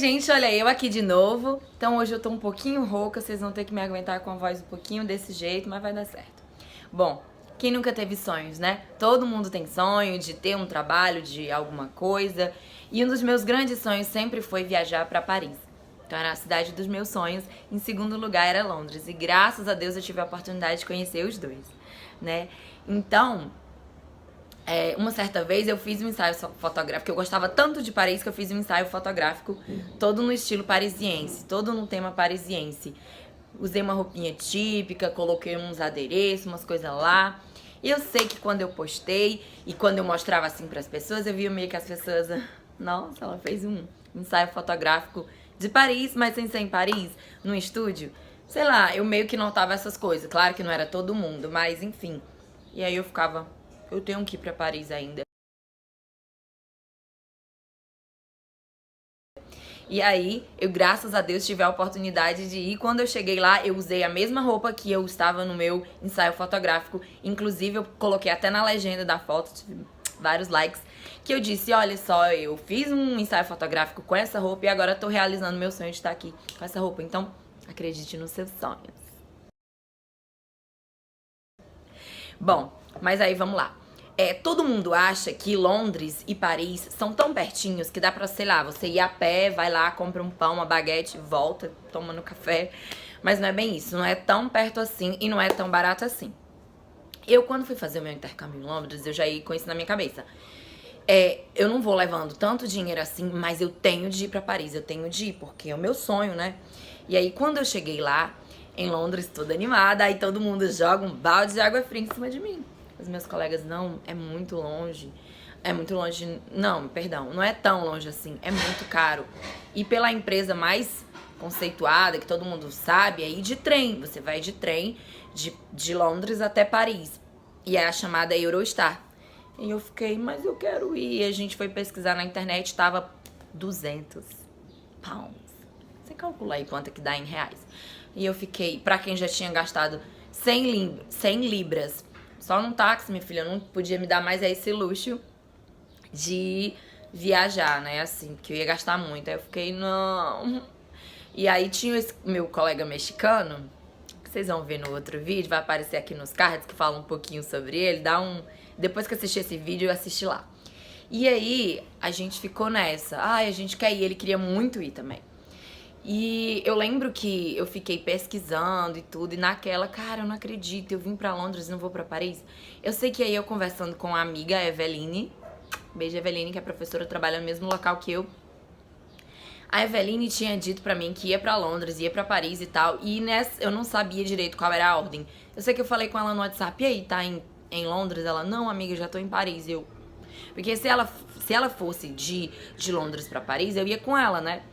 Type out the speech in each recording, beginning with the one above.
gente, olha eu aqui de novo. Então hoje eu tô um pouquinho rouca, vocês vão ter que me aguentar com a voz um pouquinho desse jeito, mas vai dar certo. Bom, quem nunca teve sonhos, né? Todo mundo tem sonho de ter um trabalho, de alguma coisa. E um dos meus grandes sonhos sempre foi viajar pra Paris. Então era a cidade dos meus sonhos. Em segundo lugar era Londres. E graças a Deus eu tive a oportunidade de conhecer os dois, né? Então, uma certa vez eu fiz um ensaio fotográfico. Eu gostava tanto de Paris que eu fiz um ensaio fotográfico todo no estilo parisiense, todo no tema parisiense. Usei uma roupinha típica, coloquei uns adereços, umas coisas lá. E eu sei que quando eu postei e quando eu mostrava assim pras pessoas, eu via meio que as pessoas... Nossa, ela fez um ensaio fotográfico de Paris, mas sem ser em Paris, num estúdio. Sei lá, eu meio que notava essas coisas. Claro que não era todo mundo, mas enfim. E aí eu ficava... Eu tenho que ir pra Paris ainda. E aí, eu, graças a Deus, tive a oportunidade de ir. Quando eu cheguei lá, eu usei a mesma roupa que eu estava no meu ensaio fotográfico. Inclusive, eu coloquei até na legenda da foto, tive vários likes, que eu disse, olha só, eu fiz um ensaio fotográfico com essa roupa e agora tô realizando meu sonho de estar aqui com essa roupa. Então, acredite nos seus sonhos. Bom, mas aí vamos lá. Todo mundo acha que Londres e Paris são tão pertinhos que dá pra, sei lá, você ir a pé, vai lá, compra um pão, uma baguete, volta, toma no café. Mas não é bem isso, não é tão perto assim e não é tão barato assim. Eu, quando fui fazer o meu intercâmbio em Londres, eu já ia com isso na minha cabeça. Eu não vou levando tanto dinheiro assim, mas eu tenho de ir pra Paris, eu tenho de ir, porque é o meu sonho, né? E aí, quando eu cheguei lá, em Londres, toda animada, aí todo mundo joga um balde de água fria em cima de mim. Os meus colegas, não, é muito longe. É muito longe, não, perdão, não é tão longe assim, é muito caro. E pela empresa mais conceituada, que todo mundo sabe, é ir de trem. Você vai de trem de Londres até Paris. E é a chamada Eurostar. E eu fiquei, mas eu quero ir. E a gente foi pesquisar na internet, tava 200 pounds. Você calcula aí quanto que dá em reais. E eu fiquei, pra quem já tinha gastado 100 libras, só num táxi, minha filha, eu não podia me dar mais esse luxo de viajar, né, assim, porque eu ia gastar muito. Aí eu fiquei, não. E aí tinha esse meu colega mexicano, que vocês vão ver no outro vídeo, vai aparecer aqui nos cards, que fala um pouquinho sobre ele, depois que assistir esse vídeo, eu assisti lá. E aí, a gente ficou nessa, a gente quer ir, ele queria muito ir também. E eu lembro que eu fiquei pesquisando e tudo, e naquela, cara, eu não acredito, eu vim pra Londres e não vou pra Paris. Eu sei que aí eu conversando com a amiga Eveline, beijo Eveline, que é professora, trabalha no mesmo local que eu. A Eveline tinha dito pra mim que ia pra Londres, ia pra Paris e tal, e eu não sabia direito qual era a ordem. Eu sei que eu falei com ela no WhatsApp, e aí, tá em Londres? Ela, não, amiga, eu já tô em Paris. Porque se ela fosse de Londres pra Paris, eu ia com ela, né?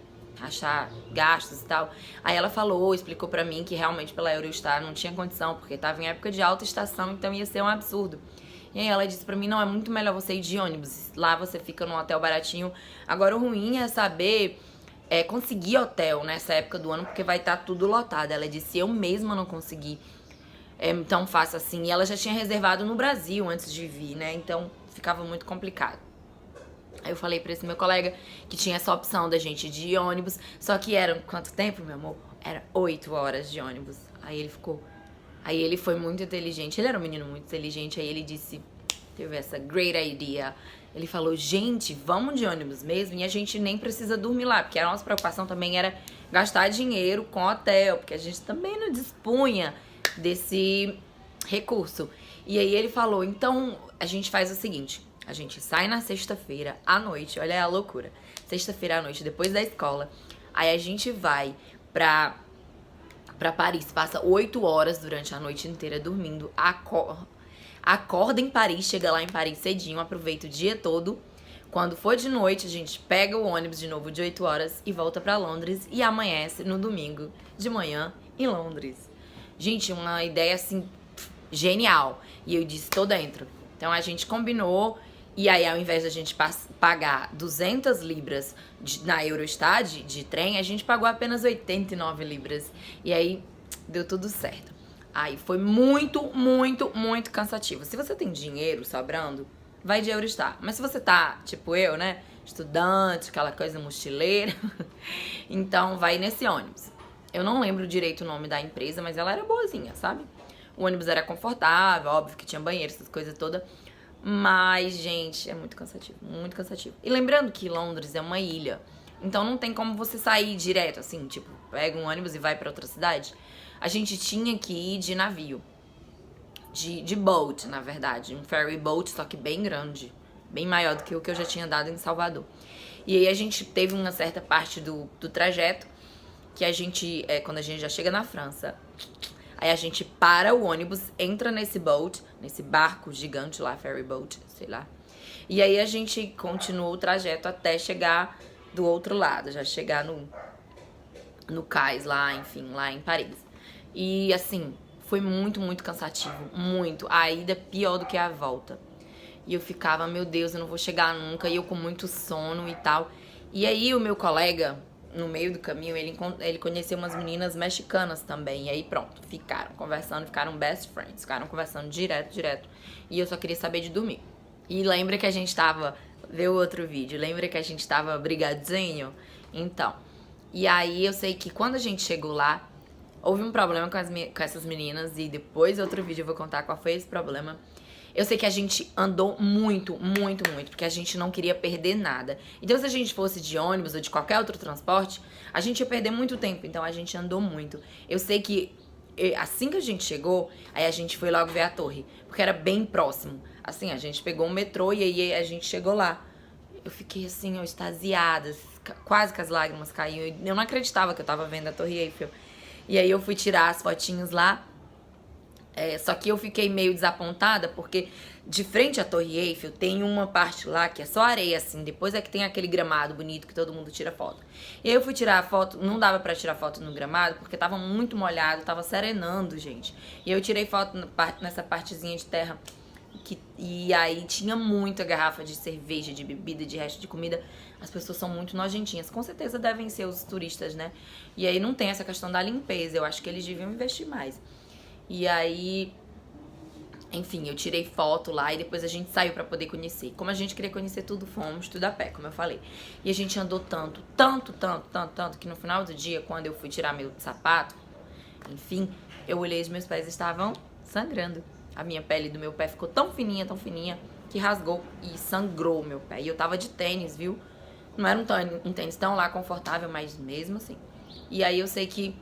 Achar gastos e tal. Aí ela falou, explicou pra mim que realmente pela Eurostar não tinha condição, porque tava em época de alta estação, então ia ser um absurdo. E aí ela disse pra mim, não, é muito melhor você ir de ônibus, lá você fica num hotel baratinho. Agora o ruim é saber conseguir hotel nessa época do ano, porque vai estar tudo lotado. Ela disse, eu mesma não consegui tão fácil assim. E ela já tinha reservado no Brasil antes de vir, né, então ficava muito complicado. Aí eu falei pra esse meu colega que tinha essa opção da gente ir de ônibus, só que eram, quanto tempo, meu amor? Era 8 horas de ônibus. Aí ele foi muito inteligente, ele era um menino muito inteligente, aí ele disse, teve essa great idea. Ele falou, gente, vamos de ônibus mesmo e a gente nem precisa dormir lá, porque a nossa preocupação também era gastar dinheiro com hotel, porque a gente também não dispunha desse recurso. E aí ele falou, então a gente faz o seguinte... A gente sai na sexta-feira à noite, olha a loucura. Sexta-feira à noite, depois da escola. Aí a gente vai pra Paris, passa 8 horas durante a noite inteira dormindo. Acorda em Paris, chega lá em Paris cedinho, aproveita o dia todo. Quando for de noite, a gente pega o ônibus de novo de 8 horas e volta pra Londres. E amanhece no domingo de manhã em Londres. Gente, uma ideia assim, genial. E eu disse, tô dentro. Então a gente combinou. E aí, ao invés da gente pagar 200 libras na Eurostar de trem, a gente pagou apenas 89 libras. E aí, deu tudo certo. Aí, foi muito, muito, muito cansativo. Se você tem dinheiro sobrando, vai de Eurostar. Mas se você tá, tipo eu, né, estudante, aquela coisa mochileira. Então vai nesse ônibus. Eu não lembro direito o nome da empresa, mas ela era boazinha, sabe? O ônibus era confortável, óbvio que tinha banheiro, essas coisas todas. Mas, gente, é muito cansativo, muito cansativo. E lembrando que Londres é uma ilha, então não tem como você sair direto, assim, tipo, pega um ônibus e vai pra outra cidade. A gente tinha que ir de navio, de boat, na verdade, um ferry boat, só que bem grande, bem maior do que o que eu já tinha dado em Salvador. E aí a gente teve uma certa parte do trajeto que a gente, quando a gente já chega na França, aí a gente para o ônibus, entra nesse boat, nesse barco gigante lá, ferry boat, sei lá. E aí a gente continua o trajeto até chegar do outro lado, já chegar no cais lá, enfim, lá em Paris. E assim, foi muito, muito cansativo, muito. A ida pior do que a volta. E eu ficava, meu Deus, eu não vou chegar nunca, e eu com muito sono e tal. E aí o meu colega, no meio do caminho, ele conheceu umas meninas mexicanas também. E aí pronto, ficaram conversando, ficaram best friends, ficaram conversando direto. E eu só queria saber de dormir. E lembra que a gente tava, vê o outro vídeo, lembra que a gente tava brigadinho? Então, e aí eu sei que quando a gente chegou lá, houve um problema com essas meninas. E depois, outro vídeo, eu vou contar qual foi esse problema. Eu sei que a gente andou muito, porque a gente não queria perder nada. Então, se a gente fosse de ônibus ou de qualquer outro transporte, a gente ia perder muito tempo. Então, a gente andou muito. Eu sei que assim que a gente chegou, aí a gente foi logo ver a torre, porque era bem próximo. Assim, a gente pegou um metrô e aí a gente chegou lá. Eu fiquei assim, ó, extasiada, quase que as lágrimas caíam. Eu não acreditava que eu tava vendo a Torre Eiffel. E aí eu fui tirar as fotinhos lá. Só que eu fiquei meio desapontada, porque de frente à Torre Eiffel tem uma parte lá que é só areia, assim. Depois é que tem aquele gramado bonito que todo mundo tira foto. E aí eu fui tirar a foto, não dava pra tirar foto no gramado, porque tava muito molhado, tava serenando, gente. E eu tirei foto nessa partezinha de terra. E aí tinha muita garrafa de cerveja, de bebida, de resto de comida. As pessoas são muito nojentinhas. Com certeza devem ser os turistas, né? E aí não tem essa questão da limpeza. Eu acho que eles deviam investir mais. E aí, enfim, eu tirei foto lá e depois a gente saiu pra poder conhecer. Como a gente queria conhecer tudo, fomos tudo a pé, como eu falei. E a gente andou tanto, que no final do dia, quando eu fui tirar meu sapato, enfim, eu olhei e os meus pés estavam sangrando. A minha pele do meu pé ficou tão fininha, que rasgou e sangrou o meu pé. E eu tava de tênis, viu? Não era um tênis tão lá confortável, mas mesmo assim. E aí eu sei que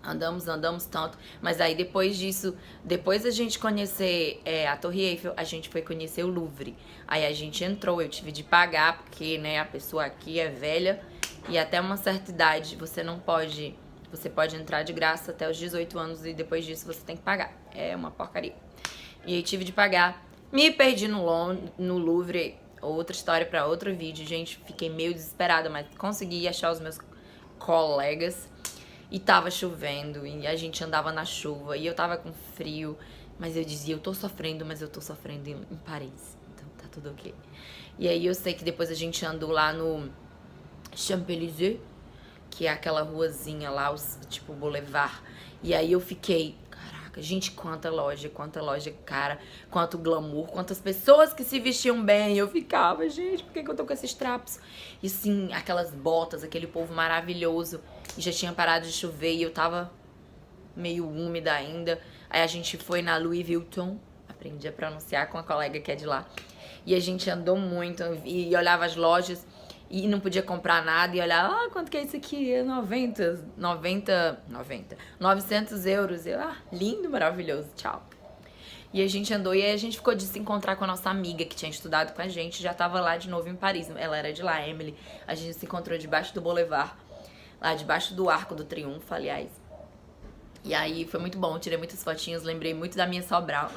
andamos tanto, mas aí depois disso, depois da gente conhecer a Torre Eiffel, a gente foi conhecer o Louvre. Aí a gente entrou, eu tive de pagar, porque, né, a pessoa aqui é velha e até uma certa idade você pode entrar de graça até os 18 anos e depois disso você tem que pagar. É uma porcaria. E aí tive de pagar, me perdi no Louvre, outra história pra outro vídeo, gente, fiquei meio desesperada, mas consegui achar os meus colegas. E tava chovendo, e a gente andava na chuva, e eu tava com frio, mas eu dizia, eu tô sofrendo, mas eu tô sofrendo em Paris, então tá tudo ok. E aí eu sei que depois a gente andou lá no Champs-Élysées, que é aquela ruazinha lá, tipo Boulevard, e aí eu fiquei, caraca, gente, quanta loja, cara, quanto glamour, quantas pessoas que se vestiam bem. Eu ficava, gente, por que eu tô com esses trapos? E sim, aquelas botas, aquele povo maravilhoso. E já tinha parado de chover e eu tava meio úmida ainda. Aí a gente foi na Louis Vuitton, aprendi a pronunciar com a colega que é de lá. E a gente andou muito e olhava as lojas e não podia comprar nada. E olhava, quanto que é isso aqui? É 900 euros. Eu, lindo, maravilhoso, tchau. E a gente andou e aí a gente ficou de se encontrar com a nossa amiga que tinha estudado com a gente. Já tava lá de novo em Paris, ela era de lá, Emily. A gente se encontrou debaixo do Boulevard, lá debaixo do Arco do Triunfo, aliás. E aí foi muito bom, tirei muitas fotinhas, lembrei muito da minha Sobral.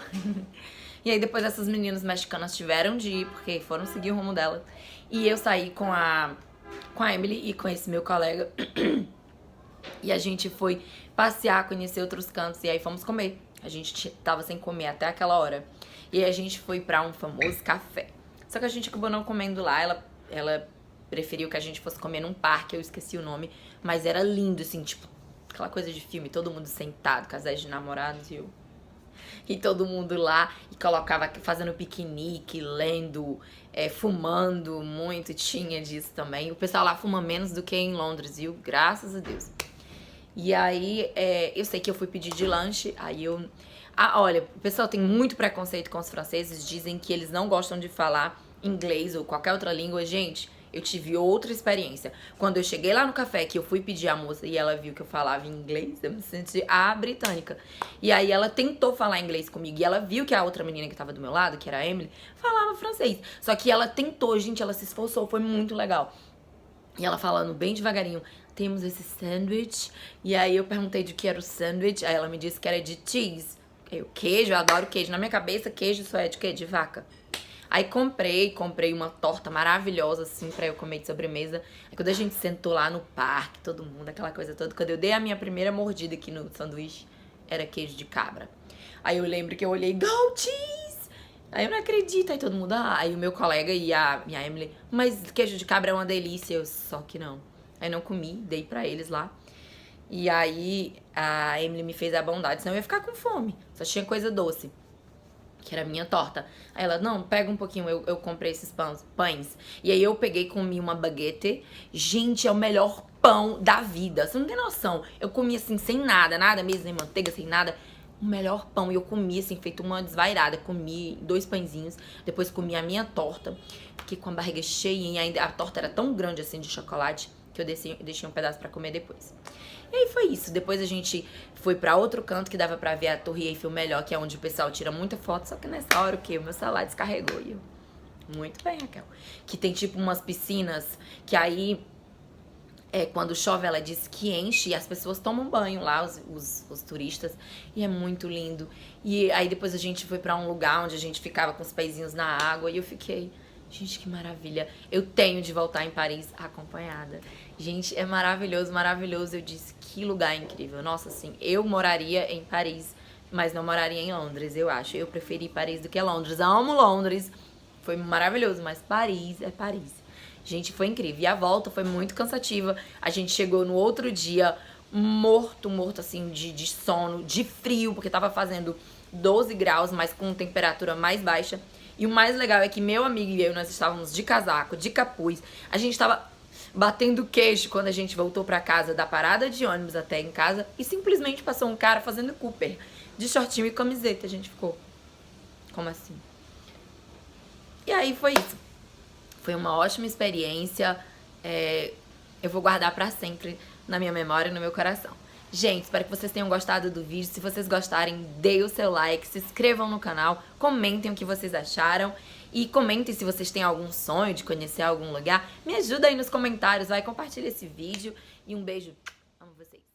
E aí depois essas meninas mexicanas tiveram de ir, porque foram seguir o rumo dela. E eu saí com a Emily e com esse meu colega. E a gente foi passear, conhecer outros cantos, e aí fomos comer. A gente tava sem comer até aquela hora. E aí a gente foi pra um famoso café. Só que a gente acabou não comendo lá, ela preferiu que a gente fosse comer num parque, eu esqueci o nome, mas era lindo, assim, tipo, aquela coisa de filme, todo mundo sentado, casais de namorados, e eu E todo mundo lá e colocava fazendo piquenique, lendo, fumando muito, tinha disso também. O pessoal lá fuma menos do que em Londres, viu? Graças a Deus. E aí, eu sei que eu fui pedir de lanche, aí eu... Ah, olha, o pessoal tem muito preconceito com os franceses, dizem que eles não gostam de falar inglês ou qualquer outra língua. Gente, eu tive outra experiência. Quando eu cheguei lá no café, que eu fui pedir a moça e ela viu que eu falava inglês, eu me senti a britânica. E aí ela tentou falar inglês comigo e ela viu que a outra menina que tava do meu lado, que era a Emily, falava francês. Só que ela tentou, gente, ela se esforçou, foi muito legal. E ela falando bem devagarinho, temos esse sándwich. E aí eu perguntei de que era o sándwich, aí ela me disse que era de cheese. Eu, queijo, eu adoro queijo. Na minha cabeça, queijo só é de quê? De vaca. Aí comprei uma torta maravilhosa, assim, pra eu comer de sobremesa. Aí quando a gente sentou lá no parque, todo mundo, aquela coisa toda, quando eu dei a minha primeira mordida aqui no sanduíche, era queijo de cabra. Aí eu lembro que eu olhei, goat cheese! Aí eu não acredito, aí todo mundo, aí o meu colega e a minha Emily, mas queijo de cabra é uma delícia, eu, só que não. Aí não comi, dei pra eles lá. E aí a Emily me fez a bondade, senão eu ia ficar com fome. Só tinha coisa doce, que era a minha torta. Aí ela, não, pega um pouquinho, eu comprei esses pães. E aí eu peguei e comi uma baguete. Gente, é o melhor pão da vida. Você não tem noção. Eu comi assim, sem nada, nada mesmo, nem manteiga, sem nada. O melhor pão. E eu comi assim, feito uma desvairada. Comi 2 pãezinhos, depois comi a minha torta. Fiquei com a barriga cheia e ainda a torta era tão grande assim de chocolate que eu deixei um pedaço pra comer depois. E aí foi isso. Depois a gente foi pra outro canto que dava pra ver a Torre Eiffel melhor, que é onde o pessoal tira muita foto. Só que nessa hora o quê? O meu celular descarregou. E eu, muito bem, Raquel. Que tem tipo umas piscinas que aí, quando chove, ela diz que enche e as pessoas tomam banho lá, os turistas. E é muito lindo. E aí depois a gente foi pra um lugar onde a gente ficava com os pezinhos na água. E eu fiquei... Gente, que maravilha. Eu tenho de voltar em Paris acompanhada. Gente, é maravilhoso, maravilhoso. Eu disse, que lugar incrível. Nossa, assim, eu moraria em Paris, mas não moraria em Londres, eu acho. Eu preferi Paris do que Londres. Amo Londres. Foi maravilhoso, mas Paris é Paris. Gente, foi incrível. E a volta foi muito cansativa. A gente chegou no outro dia morto, assim, de sono, de frio, porque tava fazendo 12 graus, mas com temperatura mais baixa. E o mais legal é que meu amigo e eu, nós estávamos de casaco, de capuz. A gente tava batendo queixo quando a gente voltou pra casa, da parada de ônibus até em casa. E simplesmente passou um cara fazendo Cooper, de shortinho e camiseta. A gente ficou, como assim? E aí foi isso. Foi uma ótima experiência. Eu vou guardar pra sempre na minha memória e no meu coração. Gente, espero que vocês tenham gostado do vídeo. Se vocês gostarem, deem o seu like, se inscrevam no canal, comentem o que vocês acharam e comentem se vocês têm algum sonho de conhecer algum lugar. Me ajuda aí nos comentários, vai, compartilha esse vídeo e um beijo. Amo vocês.